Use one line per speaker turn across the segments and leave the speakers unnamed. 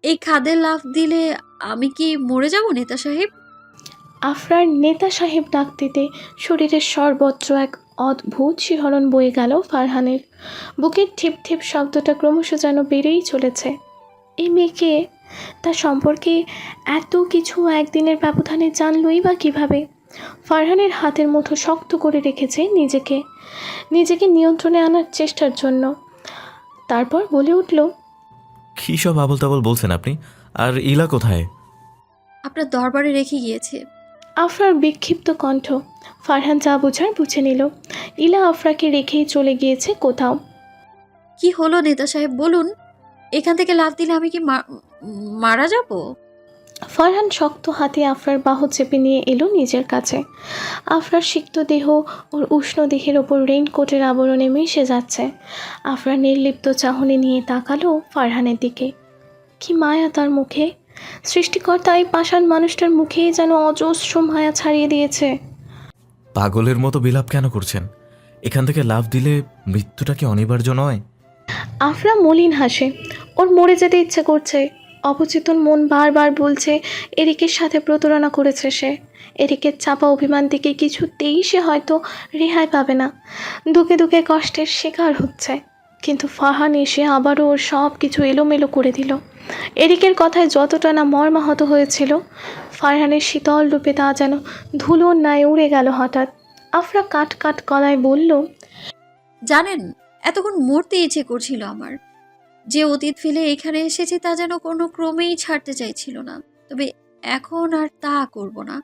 এই খাদে লাফ দিলে আমি কি মরে যাব নেতা সাহেব?
আফরার নেতা সাহেব ডাক দিতে শরীরের সর্বত্র এক অদ্ভুত শিহরণ বয়ে গেল ফারহানের। বুকের ঠিপ ঠিপ শব্দটা ক্রমশ যেন বেড়েই চলেছে। এই মেয়েকে, তার সম্পর্কে এত কিছু একদিনের ব্যবধানে জানলই বা কীভাবে? ফারহানের হাতের মুঠো শক্ত করে রেখেছে নিজেকে নিজেকে নিয়ন্ত্রণে আনার চেষ্টার জন্য। তারপর বলে উঠল,
কী সব আবল তাবল বলছেন আপনি? আর ইলা কোথায়?
আপনার দরবারে রেখে গিয়েছে।
আফরার বিক্ষিপ্ত কণ্ঠ। ফারহান যা বোঝার বুঝে নিল। ইলা আফরাকে রেখেই চলে গিয়েছে কোথাও।
কি হলো নেতা সাহেব বলুন? এখান থেকে লাফ দিলে আমি কি মারা যাব?
ফারহান শক্ত হাতে আফরার বাহু চেপে নিয়ে এলো নিজের কাছে। আফরার সিক্ত দেহ ওর উষ্ণ দেহের ওপর রেইনকোটের আবরণে মিশে যাচ্ছে। আফরা নির্লিপ্ত চাহনি নিয়ে তাকালো ফারহানের দিকে। কি মায়া তার মুখে! সৃষ্টিকর্তা এই পাষাণ মানুষটার মুখেই যেন অজস্র মায়া ছাড়িয়ে দিয়েছে।
পাগলের মতো বিলাপ কেন করছেন? এখান থেকে লাফ দিলে মৃত্যুটা কি অনিবার্য নয়?
আফরা মলিন হাসে। ওর মরে যেতে ইচ্ছে করছে। অবচেতন মন বারবার বলছে এরিকের সাথে প্রতারণা করেছে সে। এরিকের চাপা অভিমান থেকে কিছুতেই সে হয়তো রেহাই পাবে না। দুঃখে দুঃখে কষ্টের শিকার হচ্ছে। কিন্তু ফারহান এসে আবারও ওর সব কিছু এলোমেলো করে দিল। এরিকের কথায় যতটা না মর্মাহত হয়েছিল, ফারহানের শীতল রূপে তা যেন ধুলোর ন্যায় উড়ে গেল হঠাৎ। আফরা কাট কাট গলায় বলল,
জানেন, এতক্ষণ মরতে ইচ্ছে করছিল আমার। যে অতীত ফেলে এখানে এসেছি তা যেন কোনো ক্রমেই ছাড়তে চাইছিল না। তবে এখন আর তা করব না।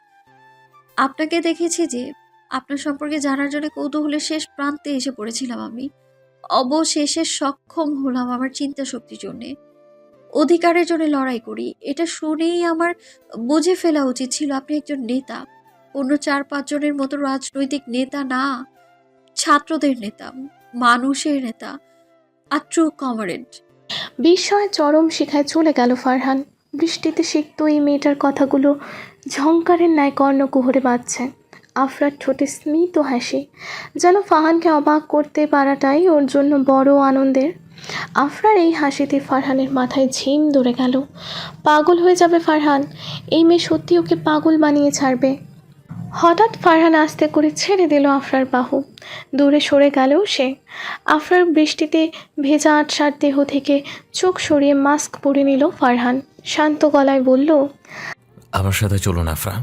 আপনাকে দেখেছি যে, আপনার সম্পর্কে জানার জন্য কৌতূহলের শেষ প্রান্তে এসে পড়েছিলাম আমি। অবশেষে সক্ষম হলাম আমার চিন্তা শক্তির জন্যে। অধিকারের জন্য লড়াই করি, এটা শুনেই আমার বুঝে ফেলা উচিত ছিল আপনি একজন নেতা। অন্য 4-5 জনের মতো রাজনৈতিক নেতা না, ছাত্রদের নেতা, মানুষের নেতা, আর ট্রু কমরেড।
বিস্ময় চরম শিখায় চলে গেল ফারহান। বৃষ্টিতে সিক্ত এই মেয়েটার কথাগুলো ঝংকারের ন্যায় কর্ণকুহরে বাজছে। আফরার ঠোঁটে স্মিত হাসি, যেন ফারহানকে অবাক করতে পারাটাই ওর জন্য বড় আনন্দের। আফরার এই হাসিতে ফারহানের মাথায় ঝিম ধরে গেল। পাগল হয়ে যাবে ফারহান। এই মেয়ে সত্যি ওকে পাগল বানিয়ে ছাড়বে। হঠাৎ ফারহান আস্তে করে ছেড়ে দিল আফরার বাহু। দূরে সরে গেলেও সে। আফরার বৃষ্টিতে ভেজা আটসার দেহ থেকে চোখ সরিয়ে মাস্ক পরে নিল ফারহান। শান্ত গলায় বলল,
আমার সাথে চলুন আফরা।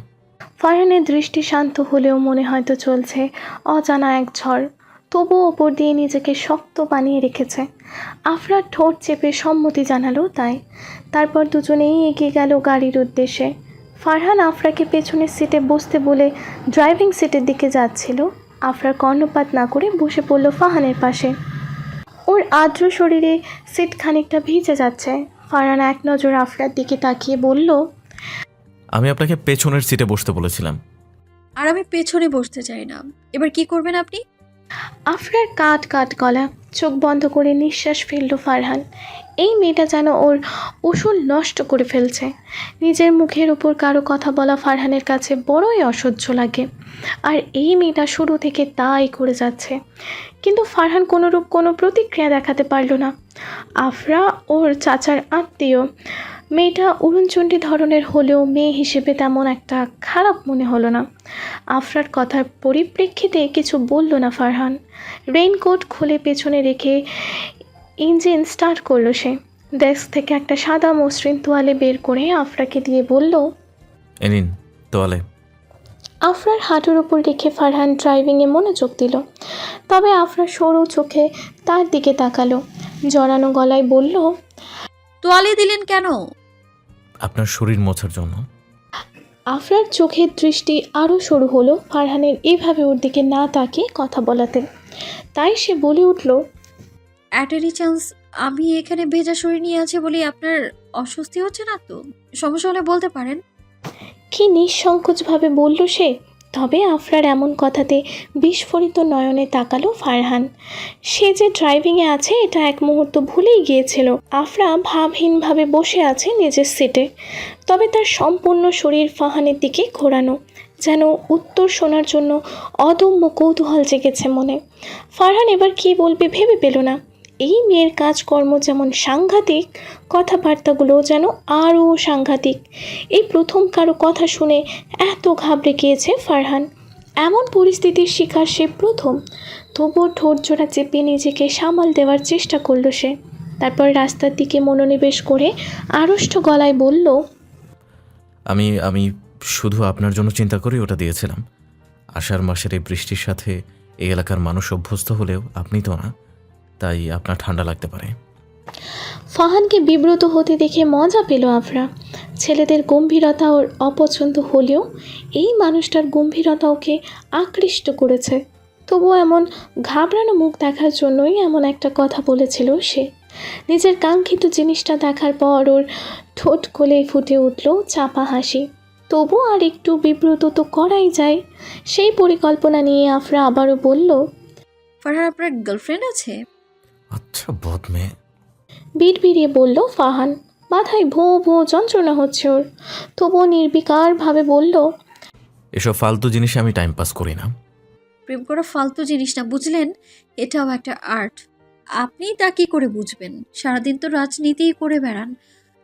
ফারহানের দৃষ্টি শান্ত হলেও মনে হয়তো চলছে অজানা এক ঝড়। তবুও ওপর দিয়ে নিজেকে শক্ত বানিয়ে রেখেছে। আফরার ঠোঁট চেপে সম্মতি জানালো তাই। তারপর দুজনেই এগিয়ে গেল গাড়ির উদ্দেশ্যে। ফারহান আফরাকে পেছনের সিটে বসতে বলে ড্রাইভিং সিটের দিকে যাচ্ছিল। আফরা কর্ণপাত না করে বসে পড়ল ফারহানের পাশে। ওর আর্দ্র শরীরে সিট খানিকটা ভিজে যাচ্ছে। ফারহান এক নজর আফরার দিকে তাকিয়ে বলল,
আমি আপনাকে পেছনের সিটে বসতে বলেছিলাম।
আর আমি পেছনে বসতে চাই না। এবার কি করবেন আপনি?
আফরার কাট কাট গলা। চোখ বন্ধ করে নিঃশ্বাস ফেলল ফারহান। এই মেয়েটা যেন ওর উসুল নষ্ট করে ফেলছে। নিজের মুখের উপর কারো কথা বলা ফারহানের কাছে বড়ই অসহ্য লাগে। আর এই মেয়েটা শুরু থেকে তাই করে যাচ্ছে। কিন্তু ফারহান কোনোরূপ কোনো প্রতিক্রিয়া দেখাতে পারল না। আফরা ওর চাচার আত্মীয়। মেয়েটা অরুণচণ্ডী ধরনের হলেও মেয়ে হিসেবে তেমন একটা খারাপ মনে হলো না। আফরার কথার পরিপ্রেক্ষিতে কিছু বলল না ফারহান। রেইনকোট খুলে পেছনে রেখে ইঞ্জিন স্টার্ট করলো সে। ডেস্ক থেকে একটা সাদা মসৃণ তোয়ালে বের করে আফরাকে দিয়ে বলল,
এ নিন তোয়ালে।
আফরার হাঁটুর উপর রেখে ফারহান ড্রাইভিংয়ে মনোযোগ দিল। তবে আফরা সরু চোখে তার দিকে তাকালো। জড়ানো গলায় বলল,
তোয়ালে দিলেন কেন?
আপনার শরীর মোছার জন্য।
আফরার চোখের দৃষ্টি আরও সরু হলো ফারহানের এভাবে ওর দিকে না তাকিয়ে কথা বলাতে। তাই সে বলে উঠল,
অ্যাট এনি চান্স আমি এখানে ভেজা শরীর নিয়ে আছে বলে আপনার অস্বস্তি হচ্ছে না তো? সমস্যা হলে বলতে পারেন।
কি নিঃসংকোচভাবে বলল সে। তবে আফরার এমন কথাতে বিস্ফোরিত নয়নে তাকালো ফারহান। সে যে ড্রাইভিংয়ে আছে এটা এক মুহূর্ত ভুলেই গিয়েছিল। আফরা ভাবহীনভাবে বসে আছে নিজের সিটে। তবে তার সম্পূর্ণ শরীর ফারহানের দিকে ঘোরানো, যেন উত্তর শোনার জন্য অদম্য কৌতূহল জেগেছে মনে। ফারহান এবার কী বলবে ভেবে পেল না। এই মেয়ের কাজকর্ম যেমন সাংঘাতিক, কথাবার্তাগুলো যেন আরও সাংঘাতিক। এই প্রথম কারো কথা শুনে এত ঘাবড়ে গিয়েছে ফারহান। এমন পরিস্থিতির শিকার সে প্রথম। তবুও ঠোঁট জোড়া চেপে নিজেকে সামাল দেওয়ার চেষ্টা করল সে। তারপর রাস্তার দিকে মনোনিবেশ করে আড়ষ্ট গলায় বলল,
আমি আমি শুধু আপনার জন্য চিন্তা করে ওটা দিয়েছিলাম। আষাঢ় মাসের এই বৃষ্টির সাথে এই এলাকার মানুষ অভ্যস্ত হলেও আপনি তো না, তাই আপনার ঠান্ডা লাগতে পারে।
ফাহানকে বিব্রত হতে দেখে মজা পেল আফরা। ছেলেদের গম্ভীরতা ওর অপছন্দ হলেও এই মানুষটার গম্ভীরতা ওকে আকৃষ্ট করেছে। তবুও এমন ঘাবড়ানো মুখ দেখার জন্যই এমন একটা কথা বলেছিল সে। নিজের কাঙ্ক্ষিত জিনিসটা দেখার পর ওর ঠোঁট কোলে ফুটে উঠল চাপা হাসি। তবু আর একটু বিব্রত তো করাই যায়। সেই পরিকল্পনা নিয়ে আফরা আবারও বলল,
ফারহান, আপনার গার্লফ্রেন্ড আছে?
আচ্ছা বদমে।
বিড়বিড়িয়ে বলল ফাহান। মাথায় ভোঁ ভোঁ যন্ত্রণা হচ্ছে ওর। তবুও নির্বিকারভাবে বলল,
এসব ফালতু জিনিসে আমি টাইম পাস করি না।
প্রেম করা ফালতু জিনিস না, বুঝলেন? এটাও একটা আর্ট। আপনি তা কি করে বুঝবেন? সারাদিন তো রাজনীতিই করে বেড়ান।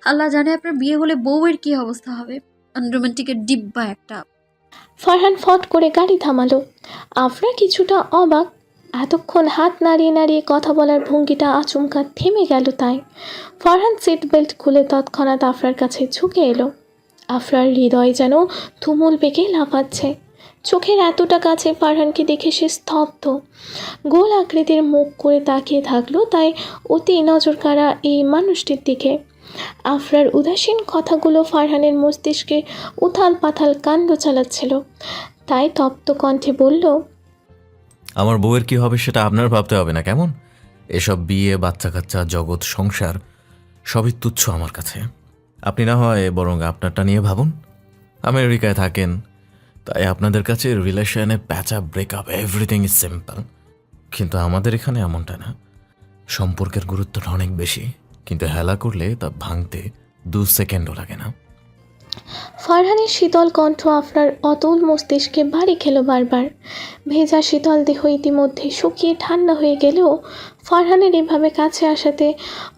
আল্লাহ জানে আপনার বিয়ে হলে বউয়ের কি অবস্থা হবে। আনরোমান্টিকের ডিব্বা একটা।
ফারহান ফট করে গাড়ি থামালো। আফরা কিছুটা অবাক। এতক্ষণ হাত নাড়িয়ে নাড়িয়ে কথা বলার ভঙ্গিটা আচমকা থেমে গেল। তাই ফারহান সিট বেল্ট খুলে তৎক্ষণাৎ আফরার কাছে ঝুঁকে এলো। আফরার হৃদয় যেন তুমুল বেগে লাফাচ্ছে। চোখের এতটা কাছে ফারহানকে দেখে সে স্তব্ধ। গোল আকৃতির মুখ করে তাকিয়ে থাকলো তাই অতি নজর কাড়া এই মানুষটির দিকে। আফরার উদাসীন কথাগুলো ফারহানের মস্তিষ্কে উথাল পাথাল কাণ্ড চালাচ্ছিল। তাই তপ্ত কণ্ঠে বলল,
আমার বউয়ের কি হবে সেটা আপনার ভাবতে হবে না, কেমন? এসব বিয়ে, বাচ্চা কাচ্চা, জগৎ সংসার সবই তুচ্ছ আমার কাছে। আপনি না হয় বরং আপনারটা নিয়ে ভাবুন। আমেরিকায় থাকেন, তাই আপনাদের কাছে রিলেশনে patch up, breakup everything is simple. কিন্তু আমাদের এখানে এমনটা না। সম্পর্কের গুরুত্বটা অনেক বেশি, কিন্তু হেলা করলে তা ভাঙতে 2 সেকেন্ডও লাগে না।
ফারহানের শীতল কণ্ঠ আফরার অতুল মস্তিষ্কে বাড়ি খেলো বারবার। ভেজা শীতল দেহ ইতিমধ্যে শুকিয়ে ঠান্ডা হয়ে গেলেও ফারহানের এভাবে কাছে আসাতে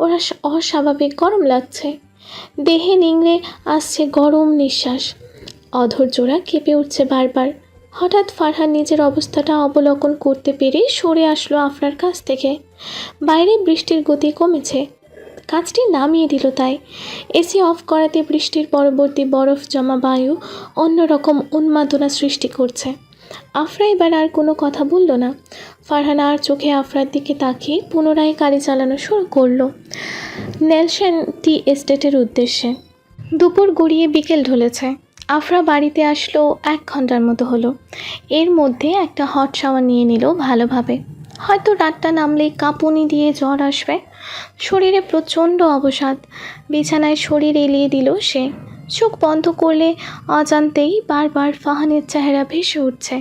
ওরা অস্বাভাবিক গরম লাগছে। দেহে নিংড়ে আসছে গরম নিঃশ্বাস। অধৈর্যরা কেঁপে উঠছে বারবার। হঠাৎ ফারহান নিজের অবস্থাটা অবলোকন করতে পেরে সরে আসলো আফরার কাছ থেকে। বাইরে বৃষ্টির গতি কমেছে। কাজটি নামিয়ে দিল তাই। এসি অফ করাতে বৃষ্টির পরবর্তী বরফ জমা বায়ু অন্যরকম উন্মাদনা সৃষ্টি করছে। আফরা এবার আর কোনো কথা বলল না। ফারহান আর চোখে আফরার দিকে তাকিয়ে পুনরায় গাড়ি চালানো শুরু করলো নেলসন টি এস্টেটের উদ্দেশ্যে। দুপুর গড়িয়ে বিকেল ঢলেছে। আফরা বাড়িতে আসলো 1 ঘন্টার মতো হলো। এর মধ্যে একটা হট শাওয়ার নিয়ে নিল ভালোভাবে। হয়তো রাতটা নামলেই কাঁপুনি দিয়ে জ্বর আসবে। শরীরে প্রচণ্ড অবসাদ। বিছানায় শরীর এলিয়ে দিল সে। চোখ বন্ধ করলে অজান্তেই বারবার ফাহানের চেহারা ভেসে উঠছে।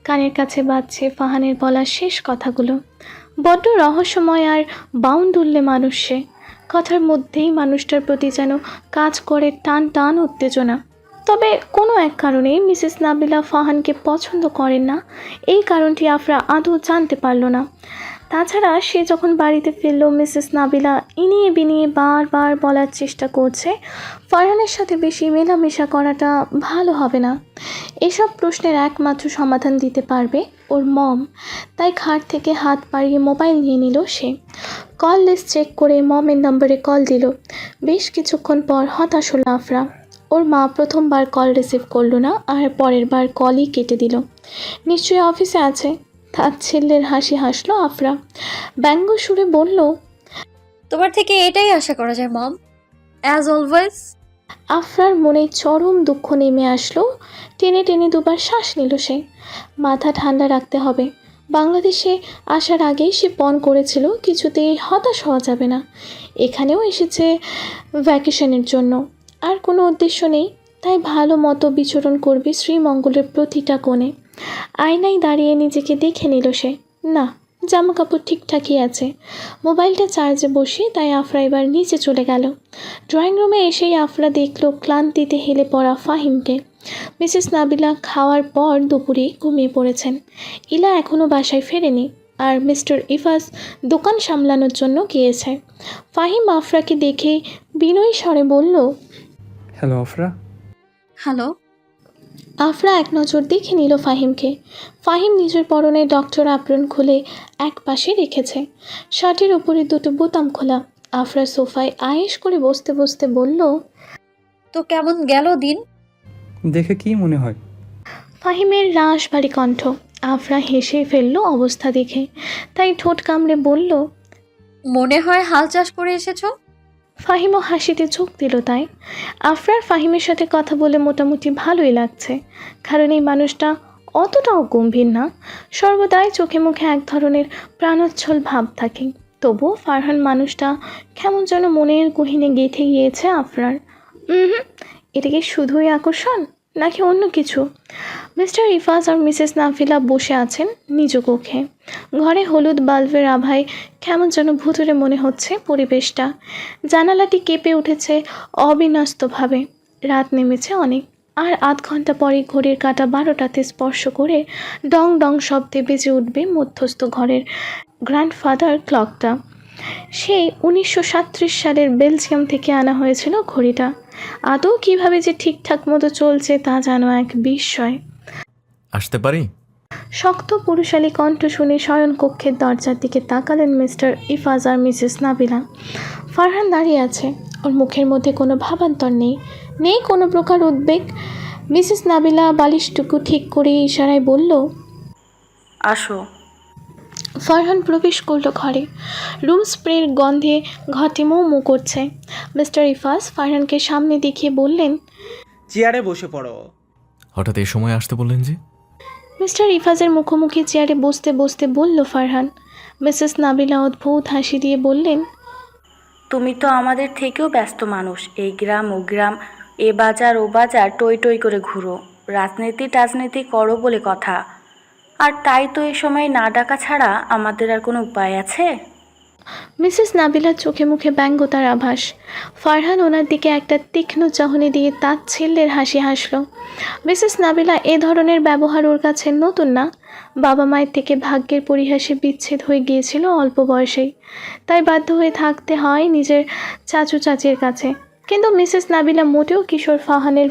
কানের কাছে বাজছে ফাহানের বলা শেষ কথাগুলো। বড্ড রহস্যময় আর বাউন্ডুল্লে মানুষ সে। কথার মধ্যেই মানুষটার প্রতি যেন কাজ করে টান টান উত্তেজনা। তবে কোনো এক কারণে মিসেস নাবিলা ফাহানকে পছন্দ করেন না, এই কারণটি আফরা আদৌ জানতে পারল না। তাছাড়া সে যখন বাড়িতে ফিরল, মিসেস নাবিলা ইনিয়ে বিনিয়ে বারবার বলার চেষ্টা করছে ফারহানের সাথে বেশি মেলামেশা করাটা ভালো হবে না। এসব প্রশ্নের একমাত্র সমাধান দিতে পারবে ওর মম। তাই খাট থেকে হাত বাড়িয়ে মোবাইল নিয়ে নিল সে। কল লিস্ট চেক করে মমের নম্বরে কল দিল। বেশ কিছুক্ষণ পর হতাশ হলো আফরা। ওর মা প্রথমবার কল রিসিভ করলো না আর পরের বার কলই কেটে দিল। নিশ্চয়ই অফিসে আছে। তাচ্ছিল্যের হাসি হাসলো আফরা। ব্যঙ্গ সুরে বলল,
তোমার থেকে এটাই আশা করা যায় মম, অ্যাজ অলওয়েজ।
আফরার মনে চরম দুঃখ নেমে আসলো। টেনে টেনে দুবার শ্বাস নিল সে। মাথা ঠান্ডা রাখতে হবে। বাংলাদেশে আসার আগেই সে পণ করেছিল কিছুতেই হতাশ হওয়া যাবে না। এখানেও এসেছে ভ্যাকেশনের জন্য, আর কোনো উদ্দেশ্য নেই। তাই ভালো মতো বিচরণ করবে শ্রীমঙ্গলের প্রতিটা কোণে। আয়নায় দাঁড়িয়ে নিজেকে দেখে নিল সে। না, জামা কাপড় ঠিকঠাকই আছে। মোবাইলটা চার্জে বসিয়ে তাই আফরা এবার নিচে চলে গেল। ড্রয়িং রুমে এসেই আফরা দেখলো ক্লান্তিতে হেলে পড়া ফাহিমকে। মিসেস নাবিলা খাওয়ার পর দুপুরে ঘুমিয়ে পড়েছেন। ইলা এখনও বাসায় ফেরেনি। আর মিস্টার ইফাস দোকান সামলানোর জন্য গিয়েছে। ফাহিম আফরাকে দেখে বিনয়ী স্বরে বলল,
হ্যালো আফরা।
হ্যালো।
আফরা এক নজর দেখে নিল ফাহিমকে। ফাহিম নিজের পরনে ডক্টর অ্যাপ্রন খুলে এক পাশে রেখেছে, শার্টের উপরে দুটো বোতাম খোলা। আফরা সোফায় আয়েশ করে বসতে বসতে বলল,
তো কেমন গেল দিন?
দেখে কি মনে হয়?
ফাহিমের রাশ ভারী কণ্ঠ। আফরা হেসে ফেলল অবস্থা দেখে, তাই ঠোঁট কামড়ে বলল,
মনে হয় হাল চাষ করে এসেছো।
ফাহিমও হাসিতে চোখ দিল। তাই আফরার ফাহিমের সাথে কথা বলে মোটামুটি ভালোই লাগছে, কারণ এই মানুষটা অতটাও গম্ভীর না, সর্বদাই চোখে মুখে এক ধরনের প্রাণোচ্ছল ভাব থাকে। তবুও ফারহান মানুষটা কেমন যেন মনের গহীনে গেঁথে গিয়েছে আফরার। এটা কি শুধুই আকর্ষণ নাকি অন্য কিছু? মিস্টার ইফাজ আর মিসেস নাফিলা বসে আছেন নিজ কক্ষে। ঘরে হলুদ বাল্বের আভায় কেমন যেন ভুতুরে মনে হচ্ছে পরিবেশটা। জানালাটি কেঁপে উঠেছে অবিন্যস্তভাবে। রাত নেমেছে অনেক, আর আধ ঘন্টা পরে ঘড়ির কাঁটা 12টাতে স্পর্শ করে ডং ডং শব্দে বেজে উঠবে মধ্যস্থ ঘরের গ্র্যান্ডফাদার ক্লকটা। সেই 1937 সালের বেলজিয়াম থেকে আনা হয়েছিল ঘড়িটা। আদৌ কীভাবে যে ঠিকঠাক মতো চলছে তা যেন এক বিস্ময়।
আসতে পারি?
শক্ত পুরুষালী কণ্ঠ শুনে শয়নকক্ষের দরজার দিকে তাকালেন মিস্টার ইফাজ আর মিসেস নাবিলা। ফারহান দাঁড়িয়ে আছে, ওর মুখের মধ্যে কোনো ভাবান্তর নেই, নেই কোনো প্রকার উদ্বেগ। মিসেস নাবিলা বালিশটুকু ঠিক করে ইশারায় বলল,
আসো।
ফারহান প্রবেশ করলো ঘরে। রুম স্প্রের গন্ধে ঘটে মো মো করছে। মিস্টার ইফাজ ফারহানকে সামনে দেখিয়ে বললেন,
চেয়ারে বসে পড়ো।
হঠাৎ এই সময় আসতে বললেন যে?
মিস্টার ইফাজের মুখোমুখি চেয়ারে বসতে বসতে বলল ফারহান। মিসেস নাবিলা অদ্ভুত হাসি দিয়ে বললেন,
তুমি তো আমাদের থেকেও ব্যস্ত মানুষ। এই গ্রাম ও গ্রাম, এ বাজার ও বাজার, টই টই করে ঘুরো, রাজনীতি করো বলে কথা। আর তাই তো এ সময় না ডাকা ছাড়া আমাদের আর কোনো উপায় আছে?
মিসেস নাবিলার চোখে মুখে ব্যঙ্গতার আভাস। ফারহান ওনার দিকে একটা তীক্ষ্ণ চাহনি দিয়ে তাচ্ছিল্যের হাসি হাসল। মিসেস নাবিলা এ ধরনের ব্যবহার ওর কাছে নতুন না। বাবা মায়ের থেকে ভাগ্যের পরিহাসে বিচ্ছেদ হয়ে গিয়েছিল অল্প বয়সেই, তাই বাধ্য হয়ে থাকতে হয় নিজের চাচু চাচির কাছে। কিন্তু মিসেস নাবিলা মোটেও কিশোর ফারহানের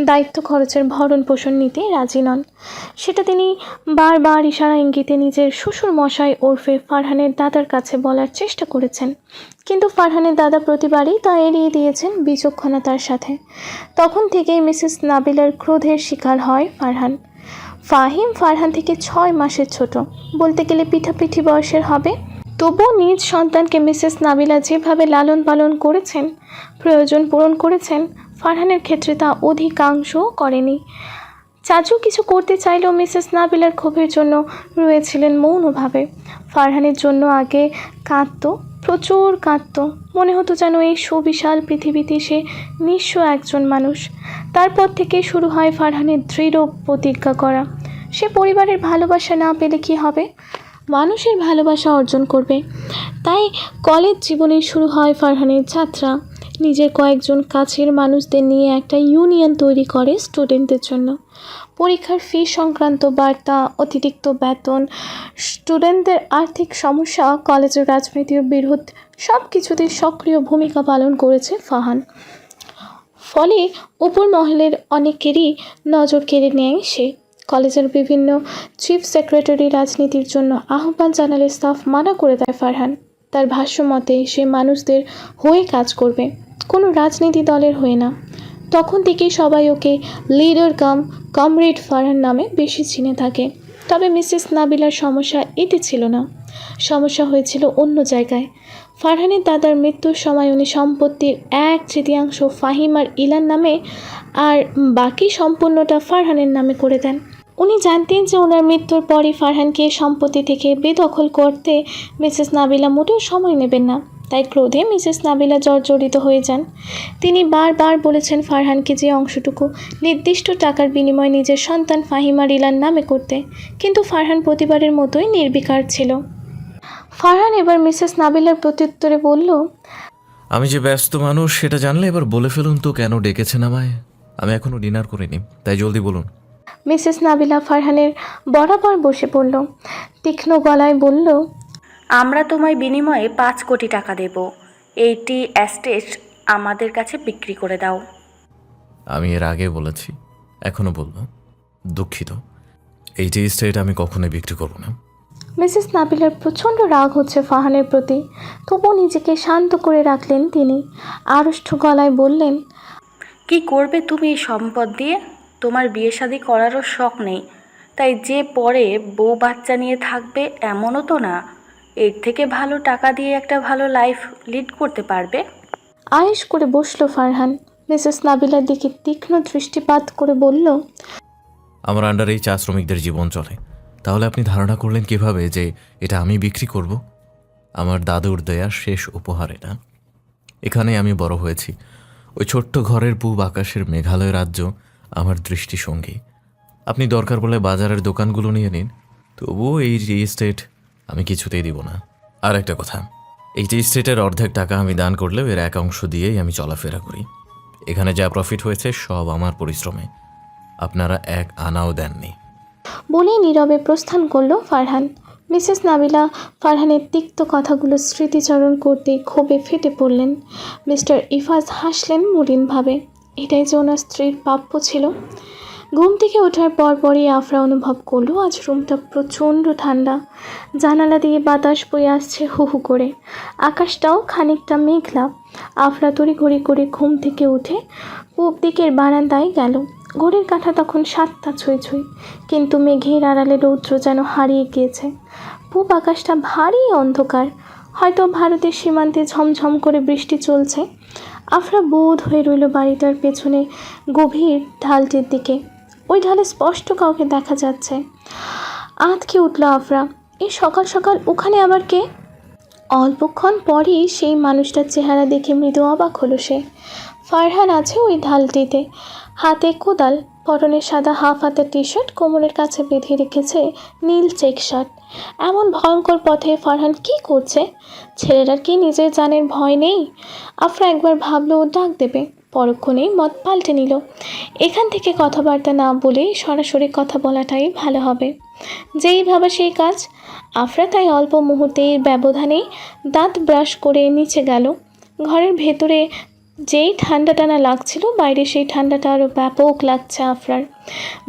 দায়িত্ব খরচের ভরণ পোষণ নিতে রাজি নন। সেটা তিনি বারবার ইশারা ইঙ্গিতে নিজের শ্বশুর মশাই ওরফে ফারহানের দাদার কাছে বলার চেষ্টা করেছেন, কিন্তু ফারহানের দাদা প্রতিবারই তা এড়িয়ে দিয়েছেন বিচক্ষণতার সাথে। তখন থেকেই মিসেস নাবিলার ক্রোধের শিকার হয় ফারহান। ফাহিম ফারহান থেকে 6 মাসের ছোট, বলতে গেলে পিঠাপিঠি বয়সের হবে। তবুও নিজ সন্তানকে মিসেস নাবিলা যেভাবে লালন পালন করেছেন, প্রয়োজন পূরণ করেছেন, ফারহানের ক্ষেত্রে তা অধিকাংশ করেনি। চাচু কিছু করতে চাইলেও মিসেস নাবিলার ক্ষোভের জন্য রয়েছিলেন মৌনভাবে। ফারহানের জন্য আগে কাঁদত, প্রচুর কাঁদত। মনে হতো যেন এই সুবিশাল পৃথিবীতে সে নিঃস্ব একজন মানুষ। তারপর থেকে শুরু হয় ফারহানের দৃঢ় প্রতিজ্ঞা করা, সে পরিবারের ভালোবাসা না পেলে কী হবে, মানুষের ভালোবাসা অর্জন করবে। তাই কলেজ জীবনে শুরু হয় ফারহানের যাত্রা। নিজের কয়েকজন কাছের মানুষদের নিয়ে একটা ইউনিয়ন তৈরি করে স্টুডেন্টদের জন্য। পরীক্ষার ফি সংক্রান্ত বার্তা, অতিরিক্ত বেতন, স্টুডেন্টদের আর্থিক সমস্যা, কলেজের রাজনীতির বিরোধ, সব কিছুতে সক্রিয় ভূমিকা পালন করেছে ফারহান। ফলে উপর মহলের অনেকেরই নজর কেড়ে নেয় সে। কলেজের বিভিন্ন চিফ সেক্রেটারি রাজনীতির জন্য আহ্বান জানালে স্টাফ মানা করে দেয় ফারহান। তার ভাষ্য মতে সে মানুষদের হয়ে কাজ করবে, কোনো রাজনীতি দলের হয়ে না। তখন থেকেই সবাই ওকে লিডার কমরেড ফারহান নামে বেশি চিনে থাকে। তবে মিসেস নাবিলার সমস্যা এতে ছিল না, সমস্যা হয়েছিল অন্য জায়গায়। ফারহানের দাদার মৃত্যুর সময় উনি সম্পত্তির 1/3 ফাহিম আর ইলার নামে আর বাকি সম্পূর্ণটা ফারহানের নামে করে দেন। উনি জানতেন যে ওনার মৃত্যুর পরই ফারহানকে সম্পত্তি থেকে বেদখল করতে মিসেস নাবিলা মোটেও সময় নেবেন না। তাই ক্রোধে মিসেস নাবিলা জর্জরিত হয়ে যান। তিনি বারবার বলেছেন ফারহানকে যে অংশটুকু নির্দিষ্ট টাকার বিনিময়ে নিজের সন্তান ফাহিম আর ইলার নামে করতে, কিন্তু ফারহান প্রতিবারের মতোই নির্বিকার ছিল। ফারহান এবার মিসেস নাবিলার প্রত্যুত্তরে বলল,
আমি যে ব্যস্ত মানুষ সেটা জানলে এবার বলে ফেলুন তো কেন ডেকেছেন আমায়। আমি এখনো ডিনার করিনি, তাই জলদি বলুন।
মিসেস নাবিলা ফারহানের বরাবর বসে পড়ল। তীক্ষ্ণ গলায় বলল,
আমরা তোমায় বিনিময়ে 5 কোটি টাকা দেব। এইটি অ্যাস্টেট আমাদের কাছে বিক্রি করে দাও।
আমি এর আগে বলেছি, এখনও বলবো, দুঃখিত, এই যে স্টেট আমি কখনোই বিক্রি করব না।
মিসেস নাবিলার প্রচণ্ড রাগ হচ্ছে ফারহানের প্রতি, তবুও নিজেকে শান্ত করে রাখলেন তিনি। আড়ষ্ট গলায় বললেন,
কি করবে তুমি এই সম্পদ দিয়ে? তোমার বিয়ে শাদী করারও শখ নেই, তাই যে পরে বউ বাচ্চা নিয়ে থাকবে এমনও তো না। এর থেকে ভালো টাকা দিয়ে একটা ভালো লাইফ লিড করতে পারবে।
আয়েশ করে বসলো ফারহান। মিসেস নাবিলার দিকে তীক্ষ্ণ দৃষ্টিপাত করে বলল,
আমার আন্ডারে এই চা শ্রমিকদের জীবন চলে, তাহলে আপনি ধারণা করলেন কিভাবে যে এটা আমি বিক্রি করব? আমার দাদুর দেয়া শেষ উপহার এটা। এখানে আমি বড় হয়েছি। ওই ছোট্ট ঘরের পূব আকাশের মেঘালয় রাজ্য আমার দৃষ্টিসঙ্গী। আপনি দরকার বলে বাজারের দোকানগুলো নিয়ে নিন, তবুও এই যে স্টেট আমি কিছুতেই দিব না। আর একটা কথা, এই যে স্টেটের অর্ধেক টাকা আমি দান করলেও এর এক অংশ দিয়েই আমি চলাফেরা করি। এখানে যা প্রফিট হয়েছে সব আমার পরিশ্রমে, আপনারা এক আনাও দেননি।
বলেই নীরবে প্রস্থান করলো ফারহান। মিসেস নাবিলা ফারহানের তিক্ত কথাগুলো স্মৃতিচারণ করতেই ক্ষোভে ফেটে পড়লেন। মিস্টার ইফাজ হাসলেন মলিনভাবে। এটাই যে ওনার স্ত্রীর প্রাপ্য ছিল। ঘুম থেকে ওঠার পরপরই আফরা অনুভব করলো আজ রুমটা প্রচণ্ড ঠান্ডা। জানালা দিয়ে বাতাস বয়ে আসছে হু হু করে। আকাশটাও খানিকটা মেঘলা। আফরা তড়িঘড়ি করে ঘুম থেকে উঠে পূব দিকের বারান্দায় গেল। ঘড়ির কাঁটা তখন 7টা ছুঁই ছুঁই, কিন্তু মেঘের আড়ালে রৌদ্র যেন হারিয়ে গিয়েছে। পূব আকাশটা ভারী অন্ধকার, হয়তো ভারতের সীমান্তে ঝমঝম করে বৃষ্টি চলছে। আফরা বোধ হয়ে রইল বাড়িটার পেছনে গভীর ঢালটির দিকে। ওই ঢালে স্পষ্ট কাউকে দেখা যাচ্ছে। আঁতকে উঠল আফরা, এই সকাল সকাল ওখানে আবার কে? অল্পক্ষণ পরই সেই মানুষটার চেহারা দেখে মৃদু অবাক হলো সে। ফারহান আছে ওই ঢালটিতে, হাতে কোদাল, পরনে সাদা হাফ হাতের টি শার্ট, কোমরের কাছে বেঁধে রেখেছে নীল চেক শার্ট। এমন ভয়ঙ্কর পথে ফারহান কি করছে? ছেলেটার কি নিজের জানের ভয় নেই? আফরা একবার ভাবলো ও ডাক দেবে, পরক্ষণেই মত পাল্টে নিল। এখান থেকে কথাবার্তা না বলে সরাসরি কথা বলাটাই ভালো হবে। যেই ভাবা সেই কাজ। আফরা তাই অল্প মুহূর্তের ব্যবধানেই দাঁত ব্রাশ করে নিচে গেল। ঘরের ভেতরে যেই ঠান্ডা টানা লাগছিল, বাইরে সেই ঠান্ডাটা আরও ব্যাপক লাগছে আফরার।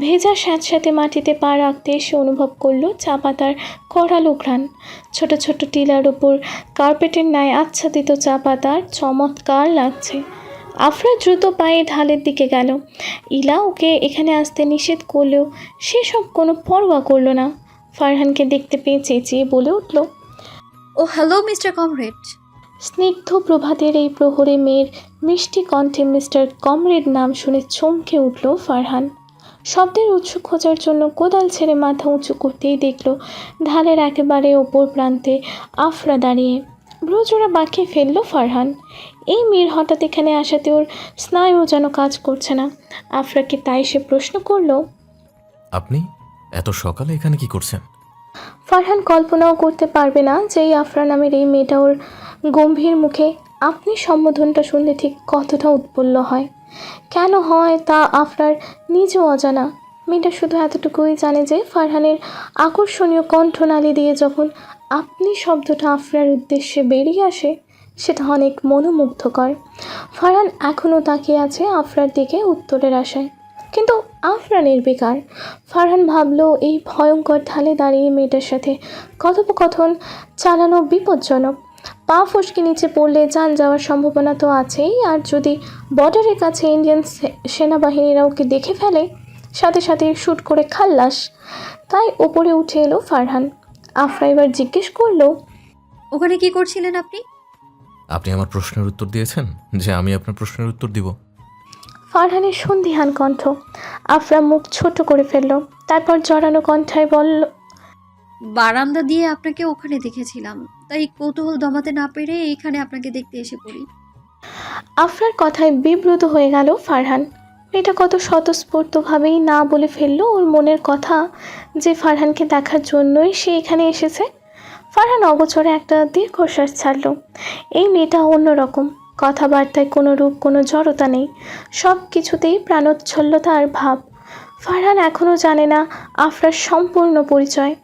ভেজা স্যাঁতস্যাঁতে মাটিতে পা রাখতে সে অনুভব করলো চা পাতার কড়ালো ঘ্রাণ। ছোট ছোট টিলার ওপর কার্পেটের ন্যায় আচ্ছাদিত চা পাতার চমৎকার লাগছে। আফরা দ্রুত পায়ে ঢালের দিকে গেল। ইলা ওকে এখানে আসতে নিষেধ করলেও সেসব কোনো পরোয়া করল না। ফারহানকে দেখতে পেয়ে চেঁচিয়ে বলে উঠল,
ও হ্যালো মিস্টার কমরেড।
স্নিগ্ধ প্রভাতের এই প্রহরে মেয়ের মিষ্টি কণ্ঠে মিস্টার কমরেড নাম শুনে চমকে উঠল ফারহান। শব্দের উৎস খোঁজার জন্য কোদাল ছেড়ে মাথা উঁচু করতেই দেখল ঢালের একেবারে ওপর প্রান্তে আফরা দাঁড়িয়ে। ব্রজোড়া বাঁকিয়ে ফেলল ফারহান। এই মেয়ের হঠাৎ এখানে আসাতে ওর স্নায়ু যেন কাজ করছে না। আফরাকে তাই সে প্রশ্ন করল,
আপনি এত সকালে এখানে কি করছেন?
ফারহান কল্পনাও করতে পারবে না যে এই আফরা নামের এই মেয়েটা ওর গম্ভীর মুখে আপনি সম্বোধনটা শুনলে ঠিক কতটা উৎফুল্ল হয়। কেন হয় তা আফরার নিজেও অজানা। মেয়েটা শুধু এতটুকুই জানে যে ফারহানের আকর্ষণীয় কণ্ঠনালী দিয়ে যখন আপনি শব্দটা আফরার উদ্দেশ্যে বেরিয়ে আসে, সেটা অনেক মনোমুগ্ধকর। ফারহান এখনও তাকিয়ে আছে আফরার দিকে উত্তরের আশায়, কিন্তু আফরা নির্বিকার। ফারহান ভাবলো এই ভয়ঙ্কর ঢালে দাঁড়িয়ে মেয়েটার সাথে কথোপকথন চালানো বিপজ্জনক। পা ফসকে নিচে পড়লে যান যাওয়ার সম্ভাবনা তো আছেই, আর যদি বর্ডারের কাছে ইন্ডিয়ান সেনাবাহিনীরা ওকে দেখে ফেলে, সাথে সাথে শ্যুট করে খাল্লাস। তাই ওপরে উঠে এলো ফারহান। আফরা এবার জিজ্ঞেস করলো,
ওখানে কি করছিলেন আপনি?
আপনি আমার প্রশ্নের উত্তর দিয়েছেন যে আমি আপনার প্রশ্নের উত্তর দিব।
ফারহানের সন্দিহান কণ্ঠ। আফরা মুখ ছোট করে ফেলল, তারপর জড়ানো কণ্ঠায় বলল,
বারান্দা দিয়ে আপনাকে ওখানে দেখেছিলাম, তাই কৌতূহল দমাতে না পেরে এইখানে আপনাকে দেখতে এসে পড়ি।
আফরার কথায় বিব্রত হয়ে গেল ফারহান। এটা কত স্বতঃস্ফূর্তভাবেই না বলে ফেললো ওর মনের কথা যে ফারহানকে দেখার জন্যই সে এখানে এসেছে। ফারহান অগোচরে একটা দীর্ঘশ্বাস ছাড়ল। এই মেয়েটা অন্যরকম, কথাবার্তায় কোনো রূপ, কোনো জড়তা নেই, সব কিছুতেই প্রাণোচ্ছল্লতা আর ভাব। ফারহান এখনও জানে না আফরার সম্পূর্ণ পরিচয়,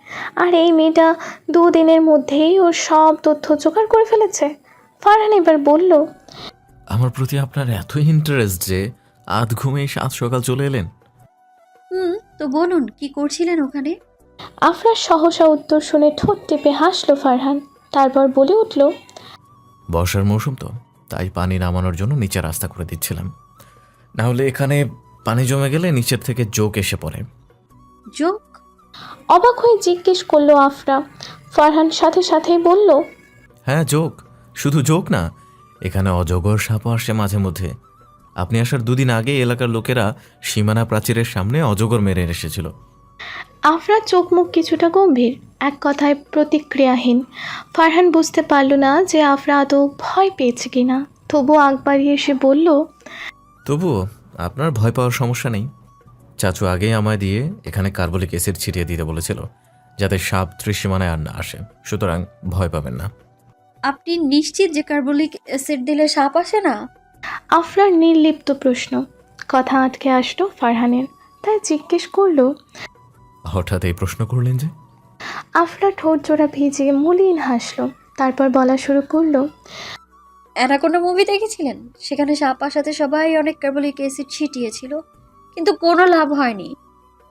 আর এই মেয়েটা 2 দিনের মধ্যেই ওর সব তথ্য জোগাড় করে ফেলেছে। ফারহান এবার বলল,
আমার প্রতি আপনার এতই ইন্টারেস্ট যে আধ ঘুমেই সাত সকাল চলে এলেন।
তো বলুন কি করছিলেন ওখানে?
আফরার সহসা উত্তর শুনে ঠোঁট টেপে হাসল ফারহান, তারপর বলে উঠল,
বর্ষার মৌসুম তো, তাই পানি নামানোর জন্য নিচে রাস্তা করে দিচ্ছিলাম। না হলে এখানে পানি জমে গেলে নিচের থেকে জোক এসে পড়ে।
জোক?
অবাক হয়ে জিজ্ঞেস করলো আফরা। ফারহান সাথে সাথেই বলল,
হ্যাঁ জোক, শুধু জোক না, এখানে অজগর সাপও আসে মাঝে মধ্যে। আপনি আসার 2 দিন আগে এলাকার লোকেরা সীমানা প্রাচীরের সামনে অজগর মেরে এসেছিল।
আফরার চোখ মুখ কিছুটা গম্ভীর, এক কথায় প্রতিক্রিয়াহীন। ফারহান বুঝতে পারল না যে আফরা আদৌ ভয় পেয়েছে কিনা, তবু আগ বাড়িয়ে এসে বলল,
তবুও আপনার ভয় পাওয়ার সমস্যা নেই। চাচু আগেই আমায় দিয়ে এখানে কার্বলিক অ্যাসিড ছিটিয়ে দিতে বলেছিল, যাতে সাপ ত্রিসীমানায় আর না আসে, সুতরাং ভয় পাবেন না।
আপনি নিশ্চিত যে কার্বলিক অ্যাসিড দিলে সাপ আসে না?
আফরার নির্লিপ্ত প্রশ্ন। কথা আটকে আসলো ফারহানের, তাই জিজ্ঞেস করলো,
হঠাৎ এই প্রশ্ন করলেন যে?
আফরা ঠোঁট জোড়া ভিজিয়ে মলিন হাসলো, তারপর বলা শুরু করলো,
অ্যানাকোন্ডা মুভি দেখেছিলেন? সেখানে সাপ আসাতে সবাই অনেক কার্বলিক অ্যাসিড ছিটিয়েছিল, কিন্তু কোনো লাভ হয়নি।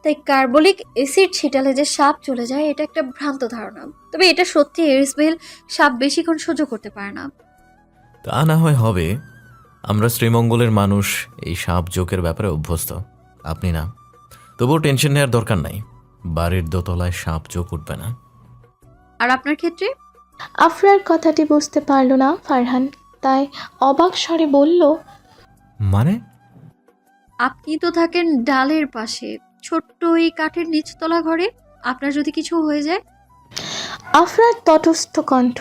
তাই কার্বলিক অ্যাসিড ছিটালে যে সাপ চলে যায় এটা একটা ভ্রান্ত ধারণা। তবে এটা সত্যি, এর স্মেল সাপ বেশিক্ষণ সহ্য করতে পারে না।
তা না হয় হবে, আমরা শ্রীমঙ্গলের মানুষ এই সাপ জোকের ব্যাপারে অভ্যস্ত, আপনি না। তবুও টেনশন নেওয়ার দরকার নাই, বাড়ির দোতলায় সাপ জোক উঠবে না।
আর আপনার ক্ষেত্রে?
আফরার কথাটি বুঝতে পারল না ফারহান, তাই অবাক স্বরে বলল,
মানে?
আপনি তো থাকেন ডালের পাশে, ছোট্ট এই কাঠের নিচতলা ঘরে। আপনার যদি কিছু হয়ে যায়?
আফরার তটস্থ কণ্ঠ।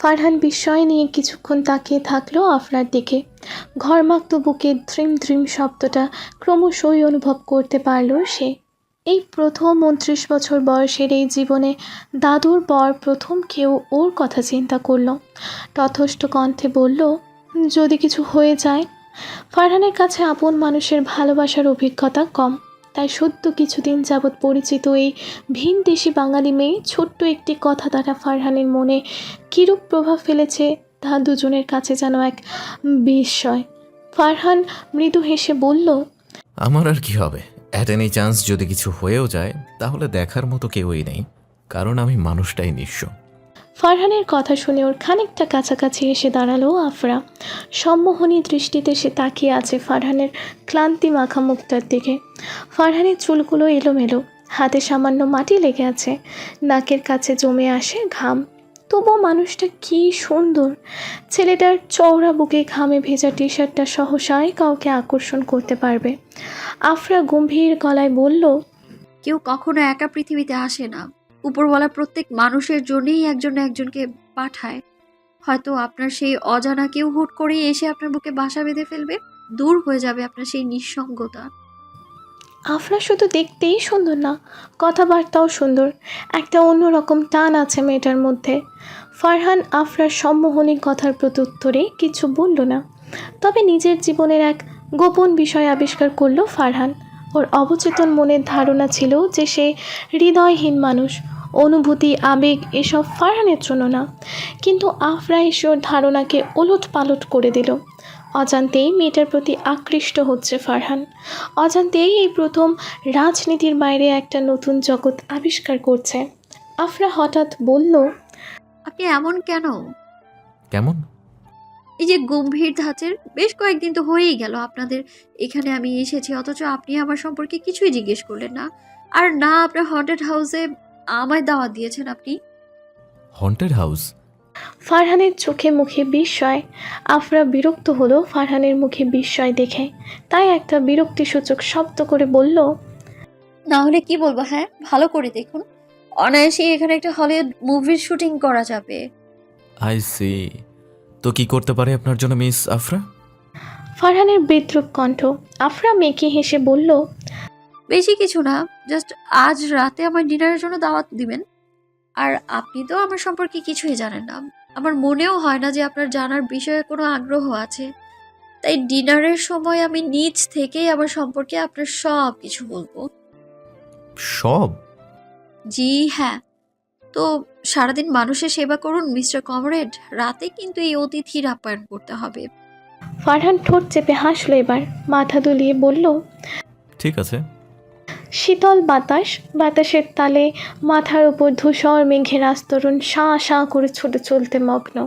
ফারহান বিস্ময় নিয়ে কিছুক্ষণ তাকিয়ে থাকলো আফরার দিকে। ঘরমাক্ত বুকে ধ্রিম ধ্রিম শব্দটা ক্রমশই অনুভব করতে পারল সে। এই প্রথম 29 বছর বয়সের এই জীবনে দাদুর পর প্রথম কেউ ওর কথা চিন্তা করলো। তথস্থ কণ্ঠে বলল, যদি কিছু হয়ে যায়। ফারহানের কাছে আপন মানুষের ভালোবাসার অভিজ্ঞতা কম, তাই সদ্য কিছুদিন যাবৎ পরিচিত এই ভিনদেশি বাঙালি মেয়ে ছোট্ট একটি কথা দ্বারা ফারহানের মনে কীরূপ প্রভাব ফেলেছে তা দুজনের কাছে যেন এক বিস্ময়। ফারহান মৃদু হেসে বলল,
আমার আর কি হবে, অ্যাট এনি চান্স যদি কিছু হয়েও যায় তাহলে দেখার মতো কেউই নেই, কারণ আমি মানুষটাই নিঃস্ব।
ফারহানের কথা শুনে ওর খানিকটা কাছাকাছি এসে দাঁড়ালো আফরা। সম্মোহনী দৃষ্টিতে সে তাকিয়ে আছে ফারহানের ক্লান্তি মাখা মুখটার দিকে। ফারহানের চুলগুলো এলোমেলো, হাতে সামান্য মাটি লেগে আছে, নাকের কাছে জমে আসে ঘাম। তবুও মানুষটা কী সুন্দর। ছেলেটার চওড়া বুকে ঘামে ভেজা টি শার্টটা সহসাই কাউকে আকর্ষণ করতে পারবে। আফরা গম্ভীর গলায় বলল,
কেউ কখনো একা পৃথিবীতে আসে না। উপরওয়ালা প্রত্যেক মানুষের জন্যই একজন না একজনকে পাঠায়। হয়তো আপনার সেই অজানা কেউ হুট করে এসে আপনার বুকে বাসা বেঁধে ফেলবে, দূর হয়ে যাবে আপনার সেই নিঃসঙ্গতা।
আফরা শুধু দেখতেই সুন্দর না, কথাবার্তাও সুন্দর। একটা অন্যরকম টান আছে মেয়েটার মধ্যে। ফারহান আফরার সম্মোহনী কথার প্রত্যুত্তরে কিছু বলল না, তবে নিজের জীবনের এক গোপন বিষয় আবিষ্কার করলো ফারহান। ওর অবচেতন মনের ধারণা ছিল যে সে হৃদয়হীন মানুষ, অনুভূতি আবেগ এসব ফারহানের জন্য না। কিন্তু আফরা এসে ওর ধারণাকে ওলট পালট করে দিল। অজান্তেই মেয়েটার প্রতি আকৃষ্ট হচ্ছে ফারহান। অজান্তেই এই প্রথম রাজনীতির বাইরে একটা নতুন জগৎ আবিষ্কার করছে। আফরা হঠাৎ বলল,
আপনি এমন কেন?
কেমন?
এই যে গম্ভীর ধাঁচের, বেশ কয়েকদিন তো হয়েই গেল আপনাদের এখানে আমি এসেছি, অথচ আপনি আমার সম্পর্কে কিছুই জিজ্ঞেস করলেন না। আর না আপনার হন্টেড হাউসে আমায় দাওয়াত দিয়েছেন আপনি।
Haunted house?
ফারহানের চোখে মুখে বিস্ময়। আফরা বিরক্ত হলো ফারহানের মুখে বিস্ময় দেখে, তাই একটা বিরক্তিসূচক শব্দ করে বলল,
না হলে কি বলবো? হ্যাঁ, ভালো করে দেখুন, অনায়াসে এখানে একটা হলিউড মুভির শুটিং করা যাবে।
I see. তো কি করতে পারে আপনার জন্য মিস আফরা?
ফারহানের বিদ্রুপ কণ্ঠ। আফরা মেকি হেসে বলল,
বেশি কিছু না, জাস্ট আজ রাতে আমার ডিনারের জন্য দাওয়াত দিবেন। আর আপনি তো আমার সম্পর্কে কিছুই জানেন না, আমার মনেও হয় না যে আপনার জানার বিষয়ে কোনো আগ্রহ আছে। তাই ডিনারের সময় আমি নিজ থেকেই আমার সম্পর্কে আপনার সব কিছু বলবো।
সব?
জি হ্যাঁ। তো সারাদিন মানুষের সেবা করুন মিস্টার কমরেড, রাতে কিন্তু এই অতিথির আপ্যায়ন করতে হবে।
ফারহান ঠোঁট চেপে হাসলো, এবার মাথা দুলিয়ে বলল।
ঠিক আছে।
শীতল বাতাসের তালে মাথার উপর ধূসর মেঘের আস্তরণ শাঁ শাঁ করে ছুটে চলতে মগ্ন।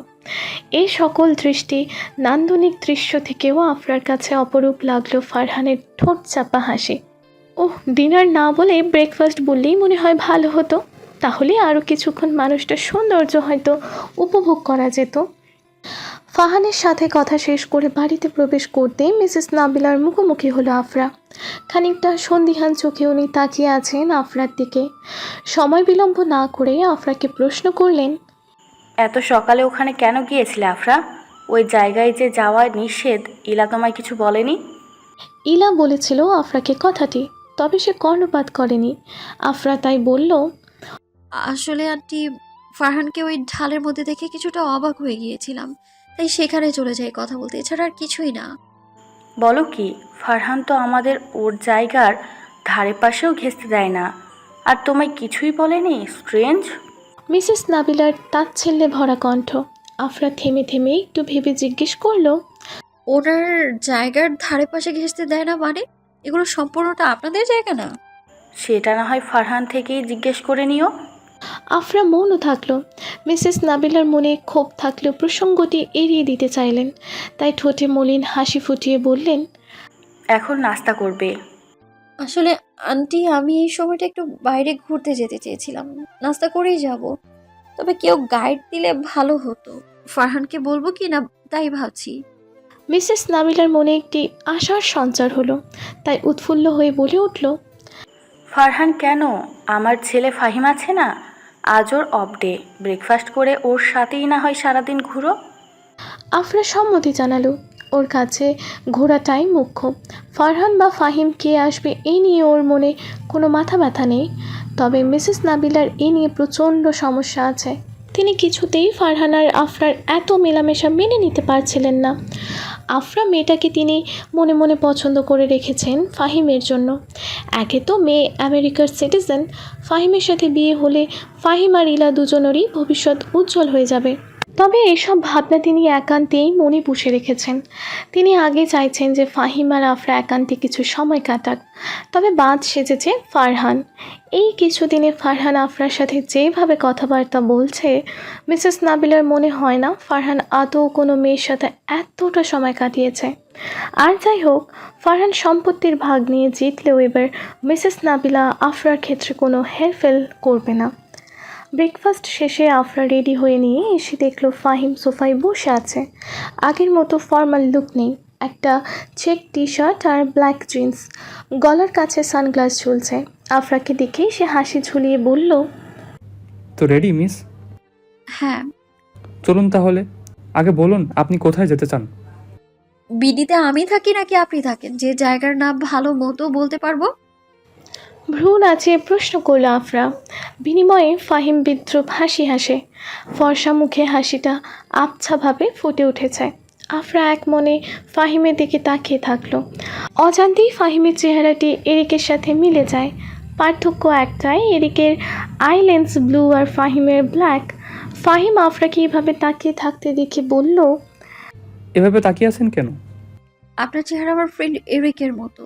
এই সকল দৃষ্টি নান্দনিক দৃশ্য থেকেও আফরার কাছে অপরূপ লাগলো ফারহানের ঠোঁট চাপা হাসি। ওহ, ডিনার না বলে ব্রেকফাস্ট বললেই মনে হয় ভালো হতো, তাহলে আরও কিছুক্ষণ মানুষটার সৌন্দর্য হয়তো উপভোগ করা যেত। ফারহানের সাথে কথা শেষ করে বাড়িতে প্রবেশ করতেই মিসেস নাবিলার মুখোমুখি হলো আফরা। খানিকটা সন্দিহান চোখে উনি তাকিয়ে আছেন আফরার দিকে। সময় বিলম্ব না করে আফরাকে প্রশ্ন করলেন।
এত সকালে ওখানে কেন গিয়েছিলে আফরা? ওই জায়গায় যে যাওয়া নিষেধ, ইলা তোমায় কিছু বলেনি?
ইলা বলেছিল আফরাকে কথাটি, তবে সে কর্ণপাত করেনি। আফরা তাই বলল।
আসলে আন্টি, ফারহানকে ওই ঢালের মধ্যে দেখে কিছুটা অবাক হয়ে গিয়েছিলাম, তাই সেখানে চলে যাই কথা বলতে, এছাড়া আর কিছুই না।
বলো কি, ফারহান তো আমাদের ওর জায়গার ধারে পাশেও ঘেঁচতে দেয় না, আর তোমায় কিছুই বলেনি? স্ট্রেঞ্জ।
মিসেস নাবিলার তাচ্ছিল্যে ভরা কণ্ঠ। আফরা থেমে থেমে একটু ভেবে জিজ্ঞেস করলো।
ওনার জায়গার ধারে পাশে ঘেঁষতে দেয় না মানে? এগুলো সম্পূর্ণটা আপনাদের জায়গা না?
সেটা না হয় ফারহান থেকেই জিজ্ঞেস করে নিও।
আফরা মৌন থাকলো। মিসেস নাবিলার মনে ক্ষোভ থাকলেও প্রসঙ্গটি এড়িয়ে দিতে চাইলেন, তাই ঠোঁটে মলিন হাসি ফুটিয়ে বললেন।
এখন নাস্তা করবে?
আসলে আন্টি, আমি এই সময়টা একটু বাইরে ঘুরতে যেতে চেয়েছিলাম, নাস্তা করেই যাব, তবে কেউ গাইড দিলে ভালো হতো। ফারহানকে বলবো কি না তাই ভাবছি।
মিসেস নাবিলার মনে একটি আশার সঞ্চার হলো, তাই উৎফুল্ল হয়ে বলে উঠল।
ফারহান কেন? আমার ছেলে ফাহিম আছে না, আজ ওর অফ ডে, ব্রেকফাস্ট করে ওর সাথেই না হয় সারাদিন ঘুরো।
আফরা সম্মতি জানালো। ওর কাছে ঘোরাটাই মুখ্য। ফারহান বা ফাহিম কে আসবে এই নিয়ে ওর মনে কোনো মাথা ব্যথা নেই, তবে মিসেস নাবিলার এই নিয়ে প্রচণ্ড সমস্যা আছে। তিনি কিছুতেই ফারহান আর আফরার এত মেলামেশা মেনে নিতে পারছিলেন না। আফরা মেয়েটাকে তিনি মনে মনে পছন্দ করে রেখেছেন ফাহিমের জন্য। একে তো মেয়ে আমেরিকার সিটিজেন, ফাহিমের সাথে বিয়ে হলে ফাহিম আর ইলা দুজনেরই ভবিষ্যৎ উজ্জ্বল হয়ে যাবে। তবে এসব ভাবনা তিনি একান্তেই মনে পুষে রেখেছেন। তিনি আগে চাইছেন যে ফাহিম আর আফরা একান্তে কিছু সময় কাটাক, তবে বাদ সেজেছে ফারহান। এই কিছুদিনে ফারহান আফরার সাথে যেভাবে কথাবার্তা বলছে, মিসেস নাবিলার মনে হয় না ফারহান আদৌ কোনো মেয়ের সাথে এতটা সময় কাটিয়েছে। আর যাই হোক, ফারহান সম্পত্তির ভাগ নিয়ে জিতলেও এবার মিসেস নাবিলা আফরার ক্ষেত্রে কোনো হেরফের করবে না। ব্রেকফাস্ট শেষে আফরা রেডি হয়ে নিয়ে এসে দেখলো ফাহিম সোফায় বসে আছে। আগের মতো ফর্মাল লুক নেই, একটা চেক টি শার্ট আর ব্ল্যাক জিন্স, গলার কাছে সানগ্লাস ঝুলছে। আফরাকে দেখেই সে হাসি ঝুলিয়ে বলল।
তো রেডি মিস?
হ্যাঁ।
চলুন তাহলে। আগে বলুন আপনি কোথায় যেতে চান?
বিডিতে আমি থাকি নাকি আপনি থাকেন, যে জায়গার নাম ভালো মতো বলতে পারবো?
ভ্রু নাচিয়ে প্রশ্ন করল আফরা। বিনিময়ে ফাহিম বিদ্রুপ হাসি হাসে। ফর্সা মুখে হাসিটা আবছাভাবে ফুটে উঠেছে। আফরা এক মনে ফাহিমের দিকে তাকিয়ে থাকলো। অজান্তেই ফাহিমের চেহারাটি এরিকের সাথে মিলে যায়। পার্থক্য একটাই, এরিকের আই লেন্স ব্লু আর ফাহিমের ব্ল্যাক। ফাহিম আফরাকে এভাবে তাকিয়ে থাকতে দেখে বলল।
এভাবে তাকিয়ে আছেন কেন?
আপনার চেহারা আমার ফ্রেন্ড এরিকের মতো।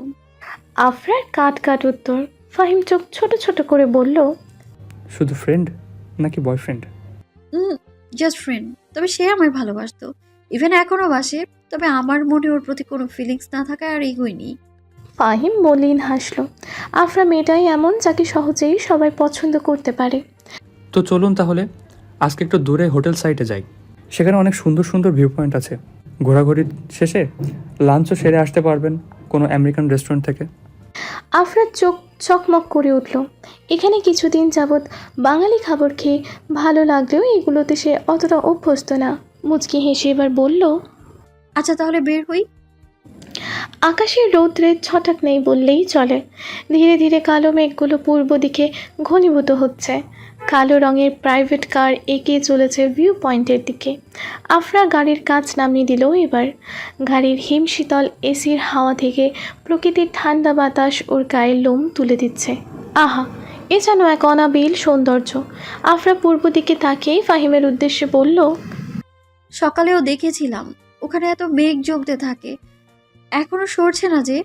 আফরার কাট কাট উত্তর। ফাহিম চোখ ছোট ছোট করে বলল।
শুধু ফ্রেন্ড নাকি বয়ফ্রেন্ড?
জাস্ট ফ্রেন্ড, তবে সে আমায় ভালোবাসতো, ইভেন এখনও বাসে, তবে আমার মনে ওর প্রতি কোনো ফিলিংস না থাকায় আর এগোই নি।
ফাহিম মলিন হাসলো। আফরা মেয়েটাই এমন যাকে সহজেই সবাই পছন্দ করতে পারে।
তো চলুন তাহলে আজকে একটু দূরে হোটেল সাইটে যাই, সেখানে অনেক সুন্দর সুন্দর ভিউ পয়েন্ট আছে। ঘোরাঘুরির শেষে লাঞ্চও সেরে আসতে পারবেন কোনো আমেরিকান রেস্টুরেন্ট থেকে।
আফরার চোখ চকমক করে উঠল। এখানে কিছুদিন যাবৎ বাঙালি খাবার খেয়ে ভালো লাগলেও এগুলোতে সে অতটা অভ্যস্ত না। মুচকি হেসে এবার বলল।
আচ্ছা তাহলে বের হই।
আকাশের রৌদ্রের ছটাক নেই বললেই চলে। ধীরে ধীরে কালো মেঘগুলো পূর্ব দিকে ঘনীভূত হচ্ছে। কালো রঙের প্রাইভেট কার এগিয়ে চলেছে ভিউ পয়েন্টের দিকে। আফরা গাড়ির কাঁচ নামিয়ে দিল এবার। গাড়ির হিমশীতল এসির হাওয়া থেকে প্রকৃতির ঠান্ডা বাতাস ওর গায়ের লোম তুলে দিচ্ছে। আহা, এ যেন এক অনাবিল সৌন্দর্য। আফরা পূর্ব দিকে তাকিয়েই ফাহিমের উদ্দেশ্যে বলল,
সকালেও দেখেছিলাম ওখানে এত মেঘ জমতে থাকে, এখনো সরছে না যে।